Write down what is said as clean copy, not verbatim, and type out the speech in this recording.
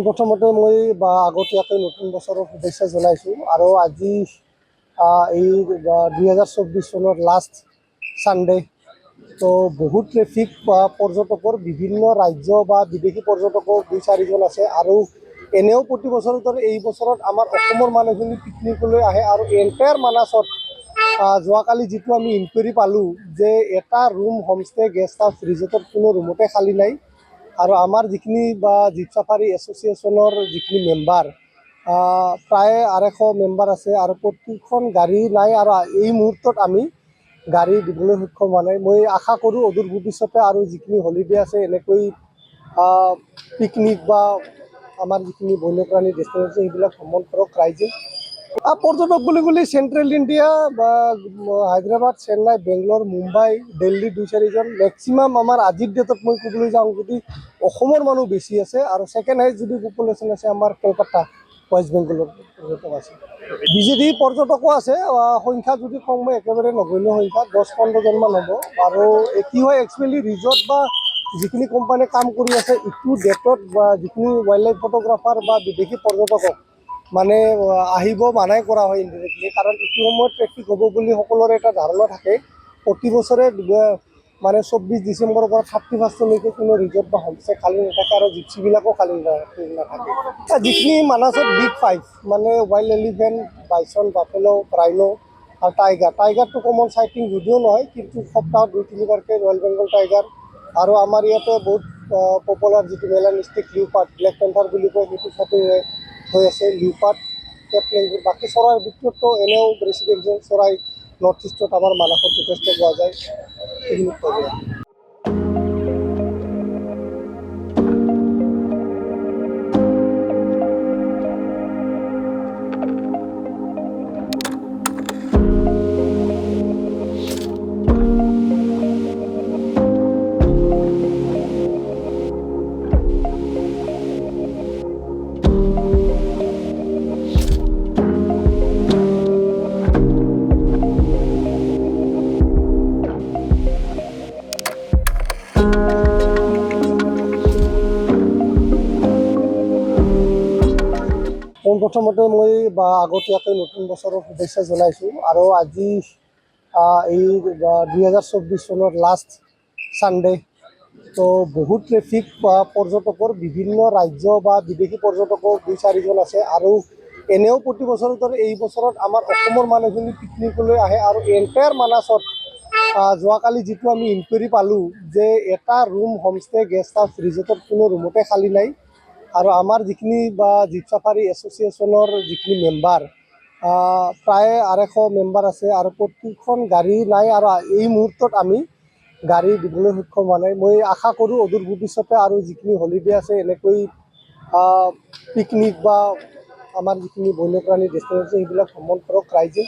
পোনপ্ৰথমতে মই আগতীয়াকৈ নতুন বছৰৰ শুভেচ্ছা জনাইছোঁ আৰু আজি এই 2024 চনৰ লাষ্ট ছানডে তো বহুত ট্ৰেফিক পৰ্যটকৰ বিভিন্ন ৰাজ্য বা বিদেশী পৰ্যটকৰ 2-4জন আছে আৰু এনেও প্ৰতি বছৰৰ দৰে এই বছৰত আমাৰ অসমৰ মানুহখিনি পিকনিকলৈ আহে আৰু এণ্টায়াৰ মানাছত যোৱাকালি যিটো আমি ইনকুৱাৰী পালোঁ যে এটা ৰুম হোমষ্টে গেষ্ট হাউচ ৰিজৰ্টত কোনো ৰুমতে খালী নাই আৰু আমাৰ যিখিনি জীপ চাফাৰী এছ'চিয়েশ্যনৰ যিখিনি মেম্বাৰ প্ৰায় 250 মেম্বাৰ আছে আৰু প্ৰত্যেকখন গাড়ী নাই আৰু এই মুহূৰ্তত আমি গাড়ী দিবলৈ সক্ষম হোৱা নাই। মই আশা কৰোঁ অদূৰ ভৱিষ্যতে আৰু যিখিনি হলিডে আছে এনেকৈ পিকনিক বা আমাৰ যিখিনি বন্যপ্ৰাণী ডেষ্টিনেশ্যন সেইবিলাক ভ্ৰমণ কৰক ৰাইজে। পৰ্যটক বুলি ক'লে চেণ্ট্ৰেল ইণ্ডিয়া বা হায়দৰাবাদ, চেন্নাই, বেংগলোৰ, মুম্বাই, দিল্লী 2-4জন মেক্সিমাম আমাৰ আজিৰ ডেটত মই ক'বলৈ যাওঁ যদি অসমৰ মানুহ বেছি আছে আৰু ছেকেণ্ড হাইষ্ট যদি পপুলেশ্যন আছে আমাৰ কলকাতা ৱেষ্ট বেংগলৰ পৰ্যটক আছে। বিজেপি পৰ্যটকো আছে, সংখ্যা যদি কম মই একেবাৰে নগণ্য সংখ্যা 10-15জনমান হ'ব আৰু কি হয় একচুৱেলি ৰিজৰ্ট বা যিখিনি কোম্পানীয়ে কাম কৰি আছে ইটো ডেটত বা যিখিনি ৱাইল্ড লাইফ ফটোগ্ৰাফাৰ বা বিদেশী পৰ্যটকক মানে আহিব মানাই কৰা হয় ইনডিৰেক্টলি, কাৰণ এইটো সময়ত ট্ৰেফিক হ'ব বুলি সকলোৰে এটা ধাৰণা থাকে। প্ৰতি বছৰে মানে 24 ডিচেম্বৰৰ পৰা 31লৈকে কোনো ৰিজৰ্ট বা হোমষ্টে খালী নাথাকে আৰু জিপচিবিলাকো খালী নাথাকে। যিখিনি মানাছত বিগ 5 মানে ৱাইল্ড এলিফেণ্ট, বাইছন, বাফেলো, ৰাইনো আৰু টাইগাৰটো কমন চাইটিং যদিও নহয় কিন্তু সপ্তাহত 2-3বাৰকৈ ৰয়েল বেংগল টাইগাৰ আৰু আমাৰ ইয়াতে বহুত পপুলাৰ যিটো মেলানিষ্টিক লিওপাৰ্ড ব্লেক পেন্থাৰ বুলি কয় সেইটো ফটো হৈ আছে। লিওপাৰ্ড, কেপলেংগুৰ, বাকী চৰাইৰ ভিতৰততো এনেও ৰেচিডেঞ্চিয়েল চৰাই নৰ্থ ইষ্টত আমাৰ মানাসত যথেষ্ট পোৱা যায়। সেইখিনি পোৱা যায়। পোনপ্ৰথমতে মই আগতীয়াকৈ নতুন বছৰৰ শুভেচ্ছা জনাইছোঁ আৰু আজি এই 2024 চনৰ লাষ্ট ছানডে তো বহুত ট্ৰেফিক পৰ্যটকৰ বিভিন্ন ৰাজ্য বা বিদেশী পৰ্যটকৰ 2-4জন আছে আৰু এনেও প্ৰতি বছৰৰ দৰে এই বছৰত আমাৰ অসমৰ মানুহখিনি পিকনিকলৈ আহে আৰু এণ্টায়াৰ মানাছত যোৱাকালি যিটো আমি ইনকুৱাৰী পালোঁ যে এটা ৰুম হোমষ্টে গেষ্ট হাউচ ৰিজৰ্টত কোনো ৰুমতে খালী নাই আৰু আমাৰ যিখিনি জীপ চাফাৰী এছ'চিয়েশ্যনৰ যিখিনি মেম্বাৰ প্ৰায় 250 মেম্বাৰ আছে আৰু প্ৰত্যেকখন গাড়ী নাই আৰু এই মুহূৰ্তত আমি গাড়ী দিবলৈ সক্ষম হোৱা নাই। মই আশা কৰোঁ অদূৰ ভৱিষ্যতে আৰু যিখিনি হলিডে আছে এনেকৈ পিকনিক বা আমাৰ যিখিনি বন্যপ্ৰাণী ডেষ্টিনেশ্যন সেইবিলাক ভ্ৰমণ কৰক ৰাইজে।